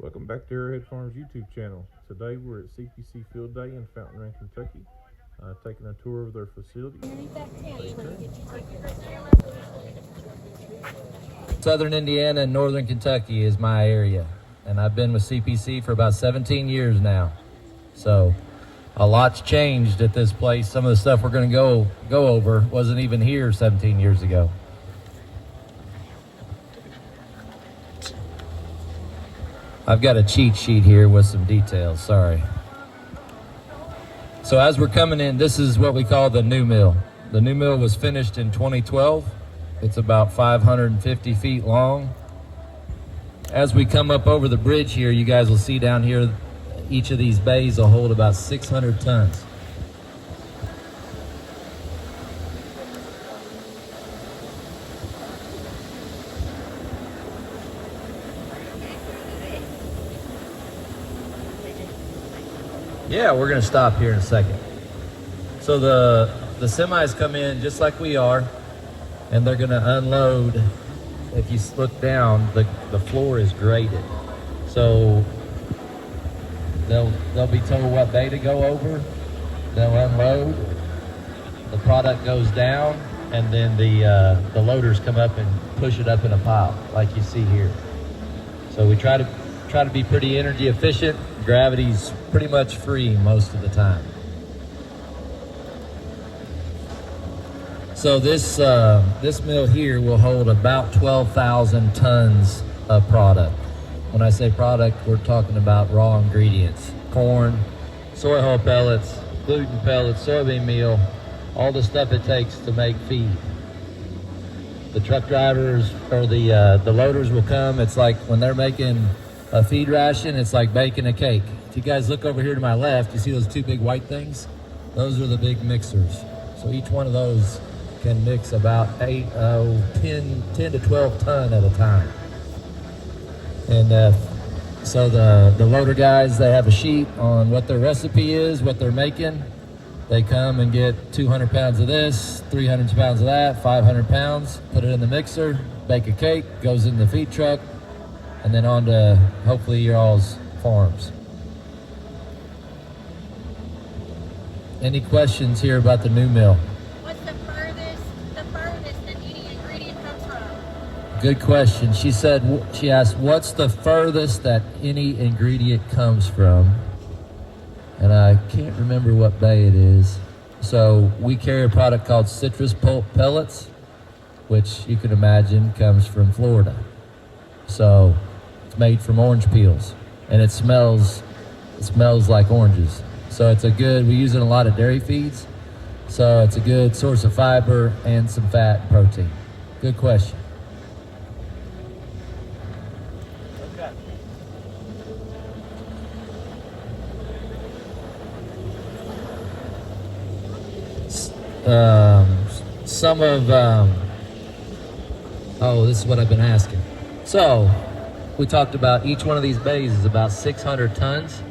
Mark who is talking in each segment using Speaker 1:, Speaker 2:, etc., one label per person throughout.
Speaker 1: Welcome back to Arrowhead Farms YouTube channel. Today we're at CPC Field Day in Fountain Run, Kentucky, taking a tour of their facility.
Speaker 2: Southern Indiana and Northern Kentucky is my area, and I've been with CPC for about 17 years now. So a lot's changed at this place. Some of the stuff we're going to go over wasn't even here 17 years ago. I've got a cheat sheet here with some details, sorry. So as we're coming in, this is what we call the new mill. The new mill was finished in 2012. It's about 550 feet long. As we come up over the bridge here, you guys will see down here, each of these bays will hold about 600 tons. Yeah, we're gonna stop here in a second. So the semis come in just like we are, and they're gonna unload. If you look down, the floor is graded. So they'll be told what bay to go over, they'll unload, the product goes down, and then the loaders come up and push it up in a pile, like you see here. So we try to be pretty energy efficient. Gravity's pretty much free most of the time. So this mill here will hold about 12,000 tons of product. When I say product, we're talking about raw ingredients: corn, soy hull pellets, gluten pellets, soybean meal, all the stuff it takes to make feed. The truck drivers or the loaders will come. It's like when they're making a feed ration, it's like baking a cake. If you guys look over here to my left, you see those two big white things? Those are the big mixers. So each one of those can mix about 10 to 12 ton at a time. And so the loader guys, they have a sheet on what their recipe is, what they're making. They come and get 200 pounds of this, 300 pounds of that, 500 pounds, put it in the mixer, bake a cake, goes in the feed truck, and then on to hopefully your all's farms. Any questions here about the new mill?
Speaker 3: What's the furthest that any ingredient comes from?
Speaker 2: Good question. She asked, what's the furthest that any ingredient comes from? And I can't remember what bay it is. So we carry a product called citrus pulp pellets, which you can imagine comes from Florida. So it's made from orange peels, and it smells like oranges. So we use it in a lot of dairy feeds. So it's a good source of fiber and some fat and protein. Good question. Okay. This is what I've been asking. So we talked about each one of these bays is about 600 tons.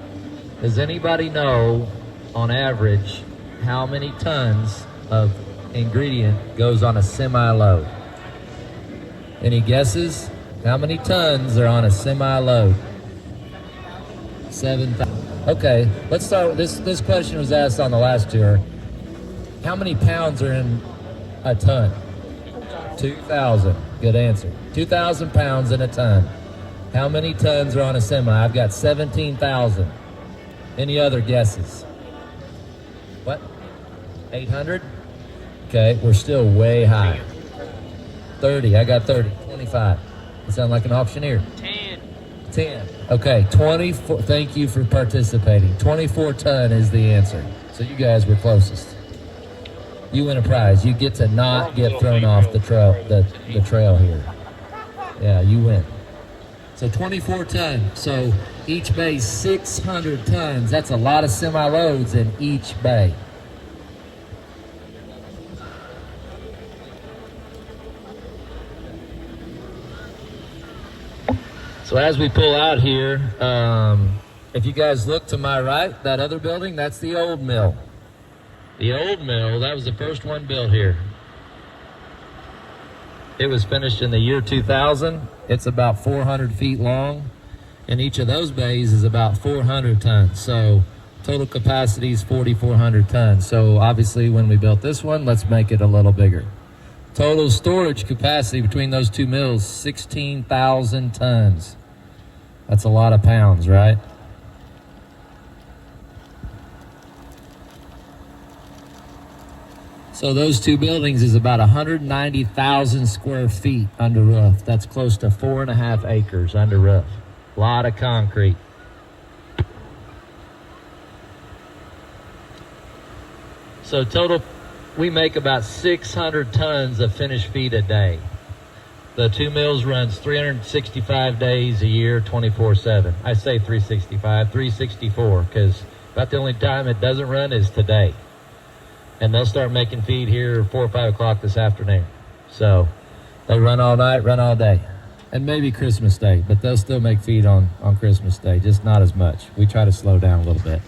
Speaker 2: Does anybody know, on average, how many tons of ingredient goes on a semi-load? Any guesses? How many tons are on a semi-load? 7,000. Okay, let's start with this question was asked on the last tour. How many pounds are in a ton? 2,000. Good answer. 2,000 pounds in a ton. How many tons are on a semi? I've got 17,000. Any other guesses? What? 800? Okay, we're still way high. 30. I got 30. 25. You sound like an auctioneer. 10. Okay, 24. Thank you for participating. 24 ton is the answer. So you guys were closest. You win a prize. You get to not get thrown off the trail here. Yeah, you win. So 24 tons. So each bay 600 tons. That's a lot of semi-loads in each bay. So as we pull out here, if you guys look to my right, that other building, that's the old mill. The old mill, that was the first one built here. It was finished in the year 2000. It's about 400 feet long. and each of those bays is about 400 tons. So total capacity is 4,400 tons. So obviously when we built this one, let's make it a little bigger. Total storage capacity between those two mills, 16,000 tons. That's a lot of pounds, right? So those two buildings is about 190,000 square feet under roof. That's close to 4.5 acres under roof. A lot of concrete. So total, we make about 600 tons of finished feed a day. The two mills runs 365 days a year, 24/7. I say 365, 364, because about the only time it doesn't run is today. And they'll start making feed here 4 or 5 o'clock this afternoon. So they run all night, run all day. And maybe Christmas Day, but they'll still make feed on Christmas Day, just not as much. We try to slow down a little bit.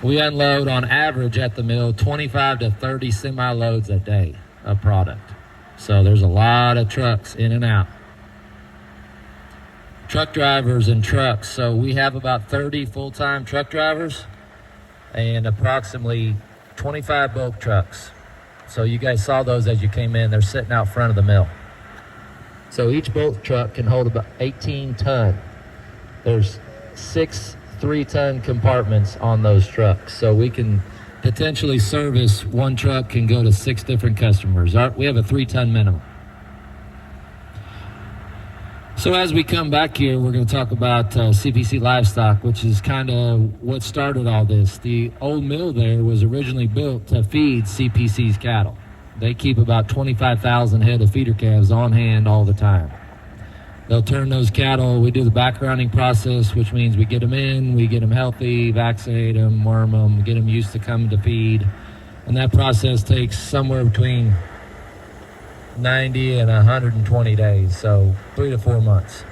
Speaker 2: We unload on average at the mill 25 to 30 semi-loads a day of product. So there's a lot of trucks in and out. Truck drivers and trucks. So we have about 30 full-time truck drivers and approximately 25 bulk trucks. So you guys saw those as you came in. They're sitting out front of the mill. So each bulk truck can hold about 18 ton. There's 6 3-ton compartments on those trucks. So we can potentially service, one truck can go to 6 different customers. We have a 3-ton minimum. So as we come back here, we're going to talk about CPC Livestock, which is kind of what started all this. The old mill there was originally built to feed CPC's cattle. They keep about 25,000 head of feeder calves on hand all the time. They'll turn those cattle. We do the backgrounding process, which means we get them in, we get them healthy, vaccinate them, worm them, get them used to coming to feed. And that process takes somewhere between 90 and 120 days, so 3 to 4 months.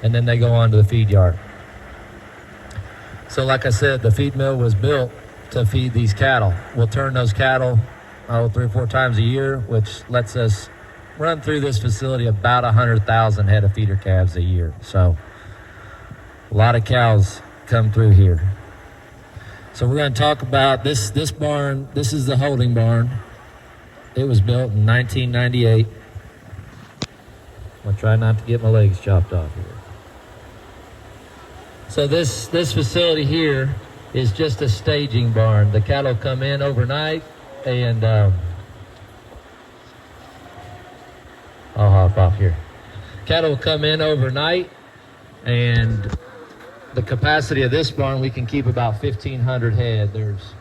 Speaker 2: And then they go on to the feed yard. So like I said, the feed mill was built to feed these cattle. We'll turn those cattle 3 or 4 times a year, which lets us run through this facility about 100,000 head of feeder calves a year. So a lot of cows come through here. So we're going to talk about this barn. This is the holding barn. It was built in 1998. I'm going to try not to get my legs chopped off here. So this facility here is just a staging barn. The cattle come in overnight and I'll hop off here. Cattle will come in overnight, and the capacity of this barn, we can keep about 1,500 head. There's,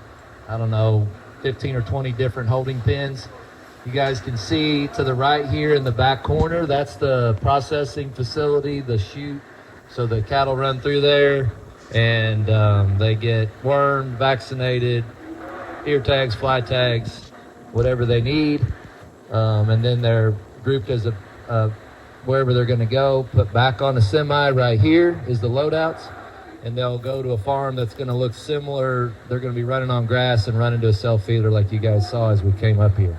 Speaker 2: 15 or 20 different holding pens. You guys can see to the right here in the back corner, that's the processing facility, the chute. So the cattle run through there, and they get wormed, vaccinated, ear tags, fly tags, whatever they need, and then they're grouped as wherever they're going to go, put back on the semi. Right here is the loadouts, and they'll go to a farm that's going to look similar. They're going to be running on grass and running to a self-feeder like you guys saw as we came up here.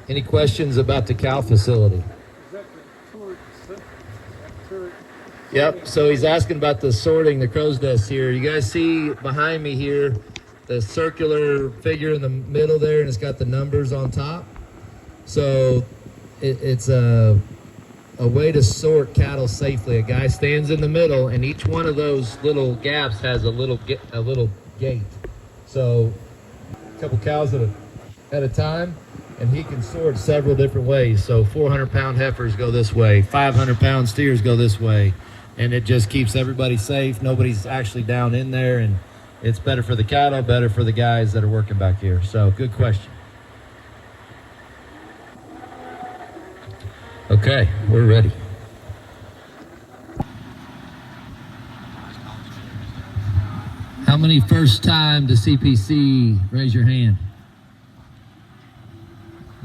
Speaker 2: Any questions about the cow facility? Yep, so he's asking about the sorting, the crow's nest here. You guys see behind me here the circular figure in the middle there, and it's got the numbers on top. So it's a way to sort cattle safely. A guy stands in the middle, and each one of those little gaps has a little gate. So a couple cows at a time, and he can sort several different ways. So 400-pound heifers go this way, 500-pound steers go this way, and it just keeps everybody safe. Nobody's actually down in there, and it's better for the cattle, better for the guys that are working back here. So good question. Okay, we're ready. How many first time to CPC? Raise your hand.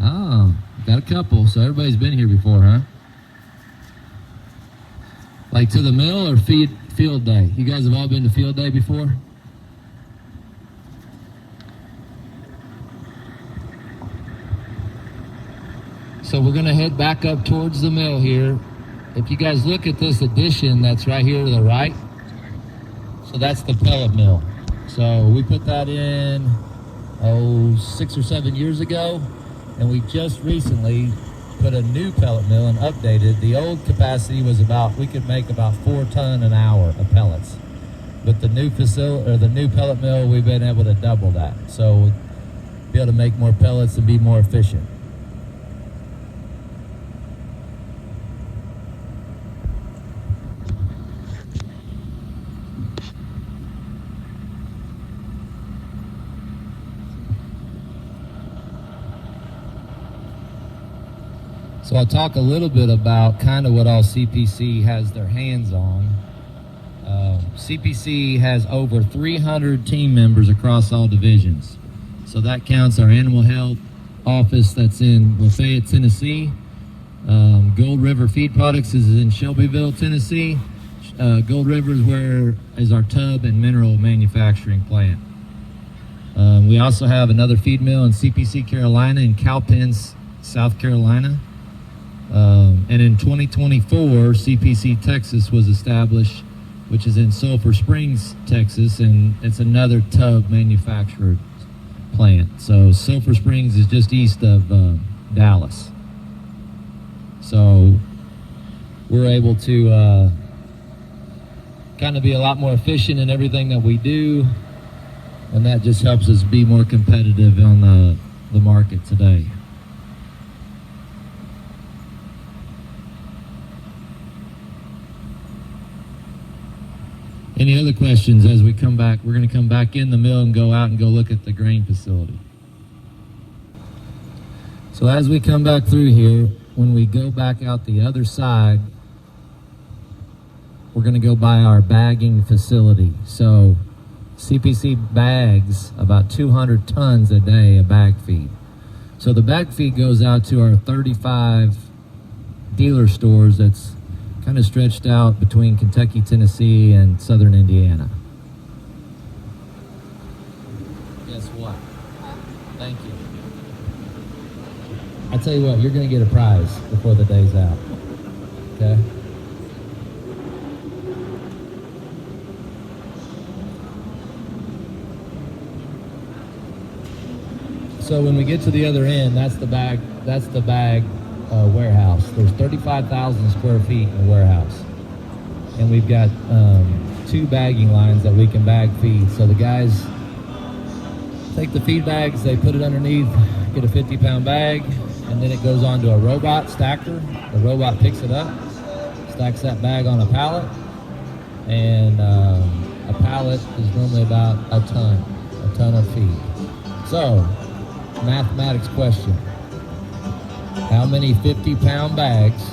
Speaker 2: Oh, got a couple. So everybody's been here before, huh? Like to the mill or field day? You guys have all been to field day before? So we're gonna head back up towards the mill here. If you guys look at this addition that's right here to the right, so that's the pellet mill. So we put that in, 6 or 7 years ago, and we just recently put a new pellet mill and updated. The old capacity was we could make about 4 tons an hour of pellets. With the new facility, or the new pellet mill, we've been able to double that. So we'll be able to make more pellets and be more efficient. So I'll talk a little bit about kind of what all CPC has their hands on. CPC has over 300 team members across all divisions. So that counts our animal health office that's in Lafayette, Tennessee. Gold River Feed Products is in Shelbyville, Tennessee. Gold River is our tub and mineral manufacturing plant. We also have another feed mill in CPC Carolina in Cowpens, South Carolina. And in 2024, CPC Texas was established, which is in Sulphur Springs, Texas, and it's another tub manufacturer plant. So Sulphur Springs is just east of Dallas. So we're able to kind of be a lot more efficient in everything that we do, and that just helps us be more competitive on the market today. Any other questions as we come back? We're going to come back in the mill and go out and go look at the grain facility. So as we come back through here, when we go back out the other side, we're going to go by our bagging facility. So CPC bags about 200 tons a day of bag feed. So the bag feed goes out to our 35 dealer stores that's kind of stretched out between Kentucky, Tennessee, and southern Indiana. Guess what? Thank you. I tell you what, you're going to get a prize before the day's out. Okay? So when we get to the other end, that's the bag warehouse. There's 35,000 square feet in the warehouse, and we've got 2 bagging lines that we can bag feed. So the guys take the feed bags, they put it underneath, get a 50-pound bag, and then it goes onto a robot stacker. The robot picks it up, stacks that bag on a pallet, and a pallet is normally about a ton of feed. So mathematics question: how many 50-pound bags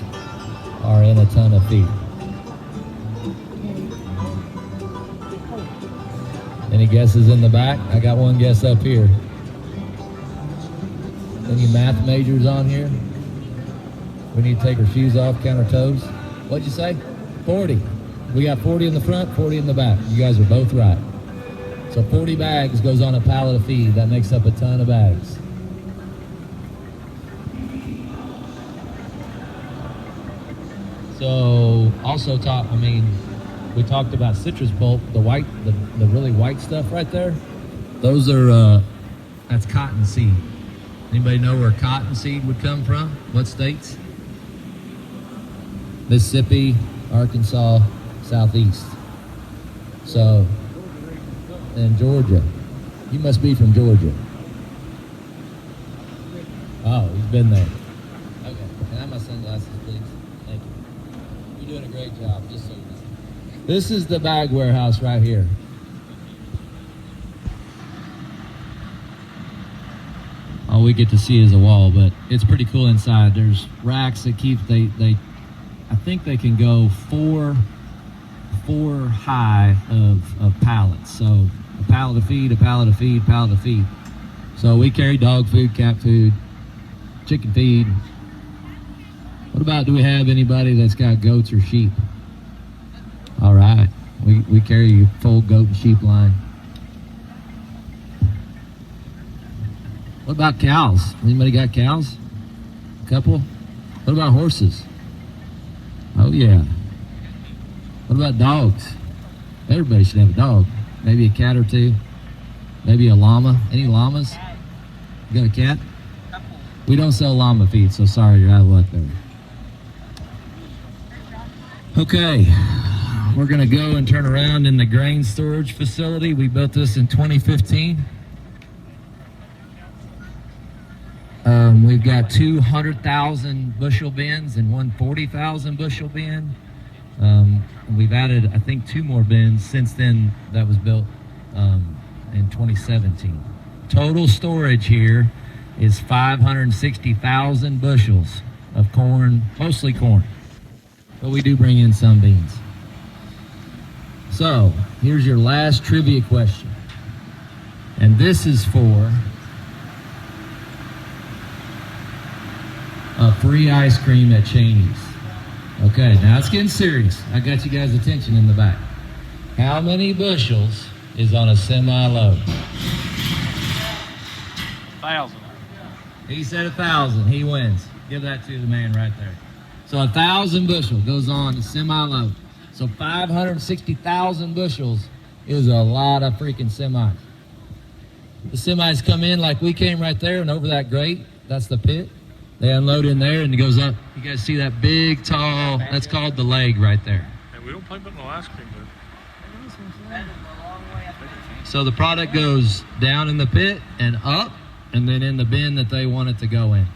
Speaker 2: are in a ton of feed? Any guesses in the back? I got one guess up here. Any math majors on here? We need to take our shoes off, count our toes. What'd you say? 40. We got 40 in the front, 40 in the back. You guys are both right. So 40 bags goes on a pallet of feed. That makes up a ton of bags. So also we talked about citrus pulp, the really white stuff right there. Those are, that's cottonseed. Anybody know where cottonseed would come from? What states? Mississippi, Arkansas, Southeast. So, and Georgia. You must be from Georgia. Oh, he's been there. Okay, can I have my sunglasses, please? Thank you. You're doing a great job, just so you know. This is the bag warehouse right here. All we get to see is a wall, but it's pretty cool inside. There's racks that keep, I think they can go four high of pallets. So a pallet of feed, a pallet of feed, pallet of feed. So we carry dog food, cat food, chicken feed. What about, do we have anybody that's got goats or sheep? All right, we carry a full goat and sheep line. What about cows? Anybody got cows? A couple? What about horses? Oh yeah. What about dogs? Everybody should have a dog. Maybe a cat or two. Maybe a llama. Any llamas? You got a cat? We don't sell llama feed, so sorry, you're out of luck there. Okay, we're gonna go and turn around in the grain storage facility. We built this in 2015. We've got 200,000 bushel bins and one 40,000 bushel bin. We've added, I think, 2 more bins since then. That was built in 2017. Total storage here is 560,000 bushels of corn, mostly corn, but we do bring in some beans. So here's your last trivia question, and this is for a free ice cream at Cheney's. Okay, now it's getting serious. I got you guys' attention in the back. How many bushels is on a semi-load?
Speaker 4: 1,000.
Speaker 2: He said 1,000. He wins. Give that to the man right there. So 1,000 bushel goes on a semi-load. So 560,000 bushels is a lot of freaking semis. The semis come in like we came right there and over that grate. That's the pit. They unload in there and it goes up. You guys see that big, tall, that's called the leg right there.
Speaker 4: And we don't play but no ice cream there.
Speaker 2: So the product goes down in the pit and up and then in the bin that they want it to go in.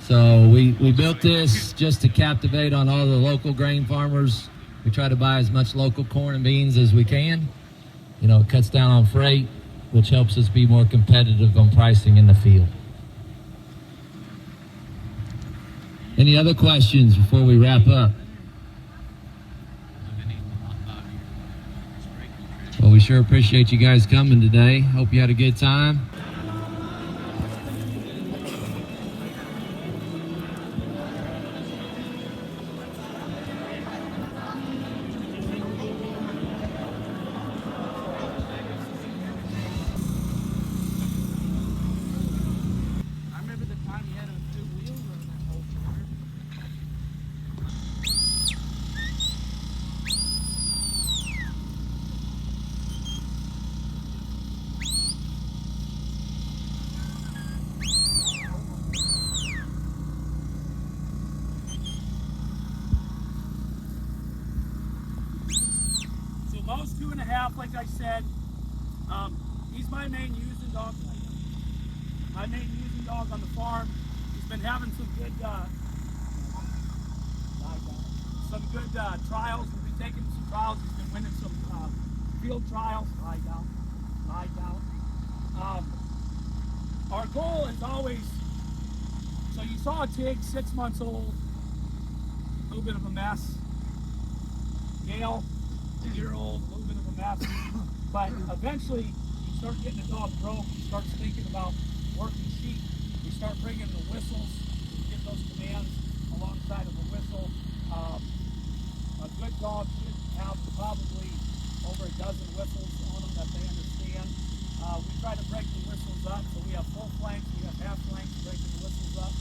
Speaker 2: So we built this just to captivate on all the local grain farmers. We try to buy as much local corn and beans as we can. You know, it cuts down on freight, which helps us be more competitive on pricing in the field. Any other questions before we wrap up? Well, we sure appreciate you guys coming today. Hope you had a good time.
Speaker 4: Lowe's 2.5, like I said. He's my main using dog. My main using dog on the farm. He's been having some good trials. We've been taking some trials. He's been winning some field trials. Lie down. Our goal is always, so you saw a Tig, 6 months old, a little bit of a mess. Gale, 2-year-old, a little bit of a mess. But eventually, you start getting the dog broke. He starts thinking about working sheep. We start bringing the whistles. We get those commands alongside of a whistle. A good dog should have probably over a dozen whistles on them that they understand. We try to break the whistles up, so we have full flanks, we have half flanks, breaking the whistles up.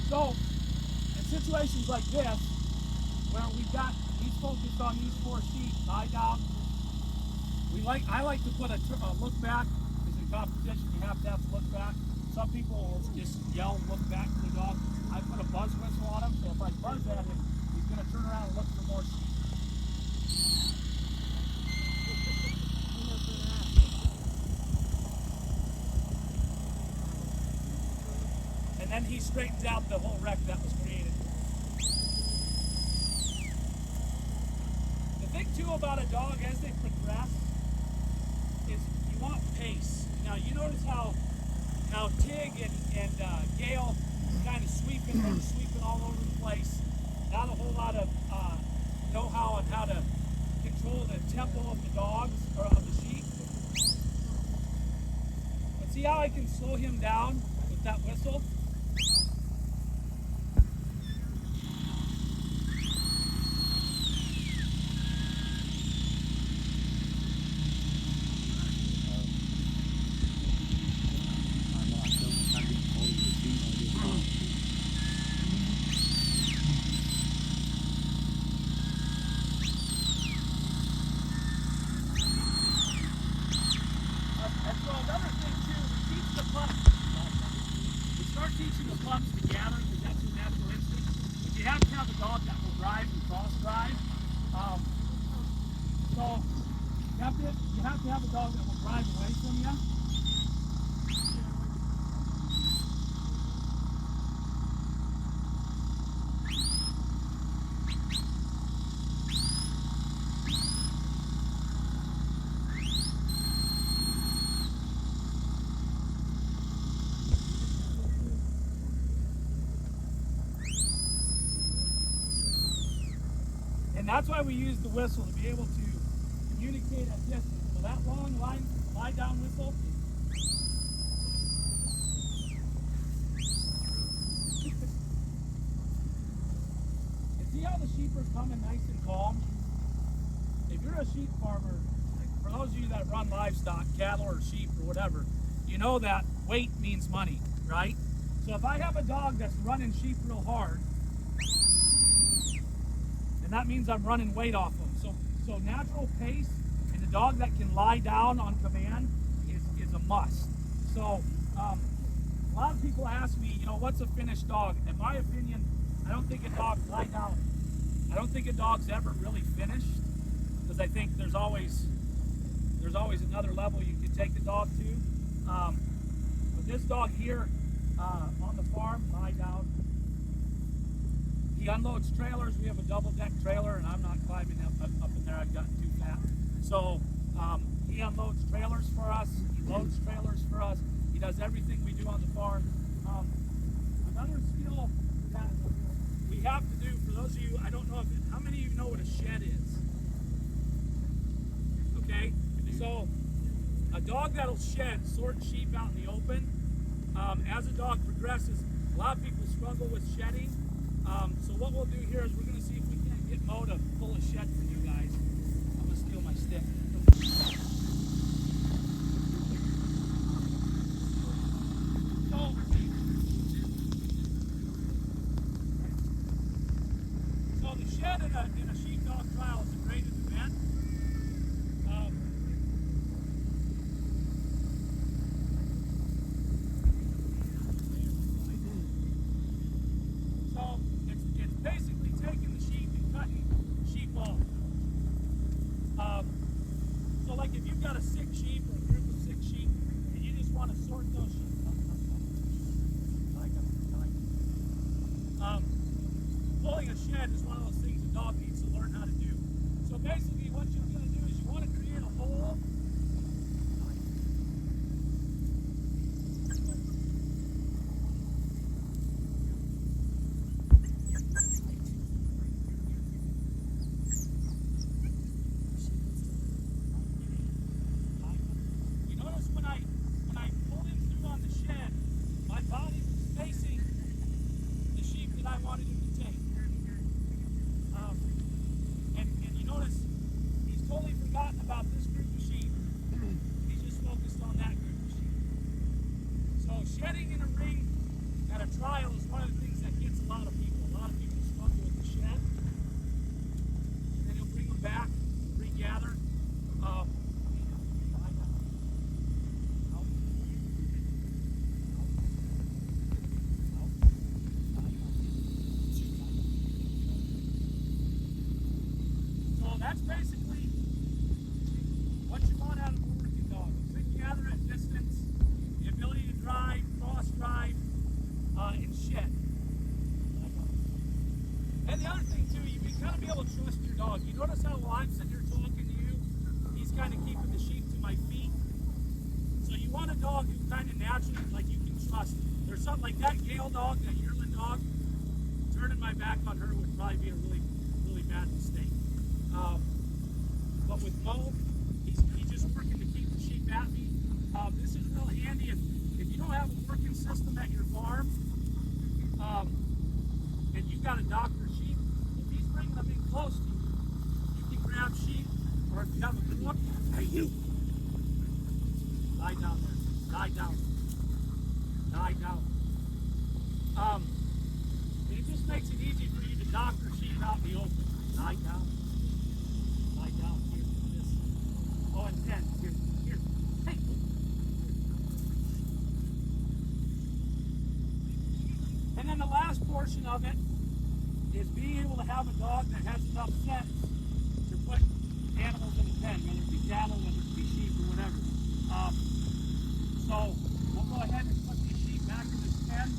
Speaker 4: So, in situations like this, where he's focused on these 4 sheep, lie down, I like to put a look back, because in competition you have to look back. Some people will just yell, look back to the dog. I put a buzz whistle on him, so if I buzz at him, he's going to turn around and look for more sheep. And then he straightens out the whole wreck that was created. The thing too about a dog as they progress is you want pace. Now you notice how Tig and Gale kind of sweeping all over the place. Not a whole lot of know-how on how to control the tempo of the dogs or of the sheep. But see how I can slow him down with that whistle? teaching the pups to gather because that's their natural instinct. But you have to have a dog that will drive and cross drive. So you have to have a dog that will drive away from you. And that's why we use the whistle, to be able to communicate at distance. So that long lie down whistle. And see how the sheep are coming nice and calm? If you're a sheep farmer, for those of you that run livestock, cattle or sheep or whatever, you know that weight means money, right? So if I have a dog that's running sheep real hard, and that means I'm running weight off them. So natural pace and a dog that can lie down on command is a must. So a lot of people ask me, what's a finished dog? In my opinion, I don't think a dog lie down. I don't think a dog's ever really finished, because I think there's always another level you can take the dog to. But this dog here on the farm, lie down. He unloads trailers. We have a double deck trailer, and I'm not climbing up in there. I've gotten too fat. So he unloads trailers for us. He loads trailers for us. He does everything we do on the farm. Another skill that we have to do, for those of you, I don't know how many of you know what a shed is? Okay, so a dog that'll shed, sort sheep out in the open. As a dog progresses, a lot of people struggle with shedding. So what we'll do here is we're going to see if we can't get Mo to pull a shed for you guys. I'm going to steal my stick. So the shed in a sheepdog trial is the greatest event. So it's basically taking the sheep and cutting sheep off. So like if you've got a sick sheep or a group of sick sheep and you just want to sort those sheep, pulling a shed is one of those things a dog needs to learn how to do. So basically what you're going to do is you want to create a hole. You notice when I pulled him through on the shed, my body was facing the sheep that I wanted him to take. And you notice he's totally forgotten about this group of sheep. He's just focused on that group of sheep. So shedding in a ring at a trial is one of the things that gets a lot of people. A lot of people struggle with the shed. And then he'll bring them back, regather. That's basically what you want out of a working dog. A quick gather at distance, the ability to drive, cross drive, and shed. And the other thing too, you kind of be able to trust your dog. You notice how while I'm sitting here talking to you, he's kind of keeping the sheep to my feet. So you want a dog who kind of naturally, like you can trust. There's something like that Gale dog, that yearling dog, turning my back on her would probably be a really, really bad mistake. But with Mo, he's just working to keep the sheep at me. This is real handy if you don't have a working system at your farm, and you've got a doctor sheep, if he's bringing them in close to you, you can grab sheep, or if you have a crook, hey you, lie down there, lie down, lie down. It just makes it easy for you to doctor sheep out in the open. Lie down. Lie down. Here, this. Oh, and 10. Here. Hey. And then the last portion of it is being able to have a dog that has enough sense to put animals in a pen, whether it be cattle, whether it be sheep, or whatever. So we'll go ahead and put these sheep back in this pen.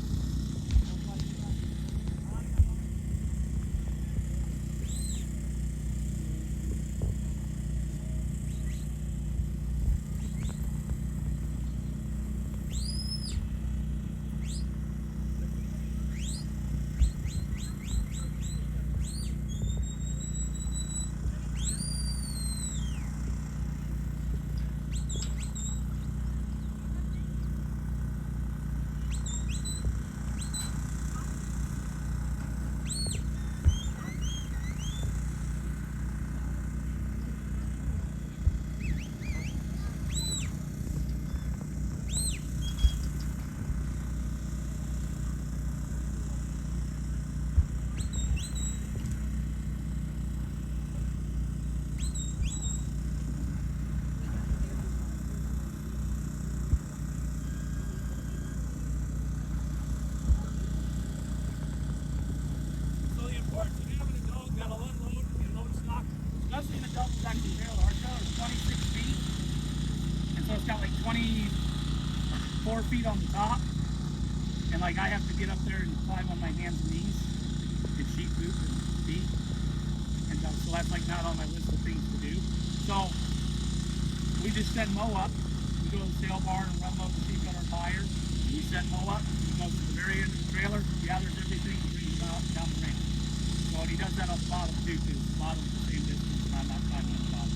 Speaker 4: Especially in a double section trailer. Our trailer is 26 feet, and so it's got like 24 feet on the top, and like I have to get up there and climb on my hands and knees and sheep poop and feed, and so that's like not on my list of things to do. So we just send Mo up. We go to the sale barn and run load the sheep on our tires. And we send Mo up. He goes to the very end of the trailer, gathers everything, and brings it out down the ramp. So and he does that on the bottom too, because the bottom is the same distance. I'm not climbing on the bottom.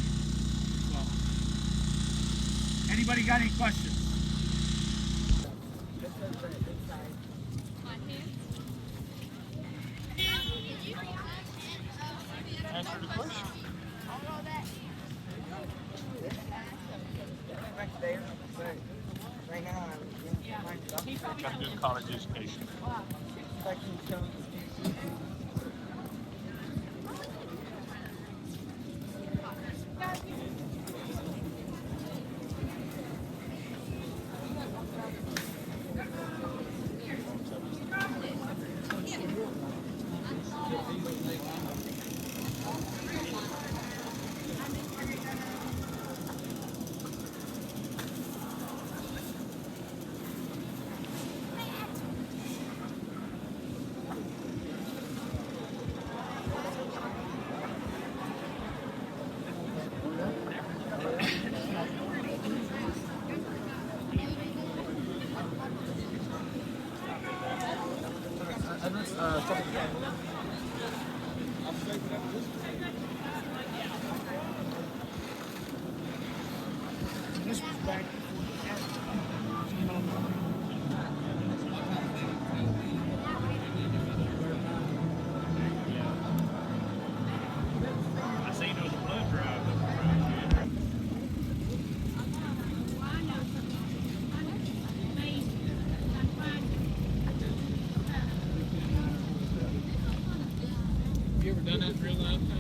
Speaker 4: So, anybody got any questions?
Speaker 5: Answer the question.
Speaker 6: Right now,
Speaker 5: Got a good college education. You ever done that drill out?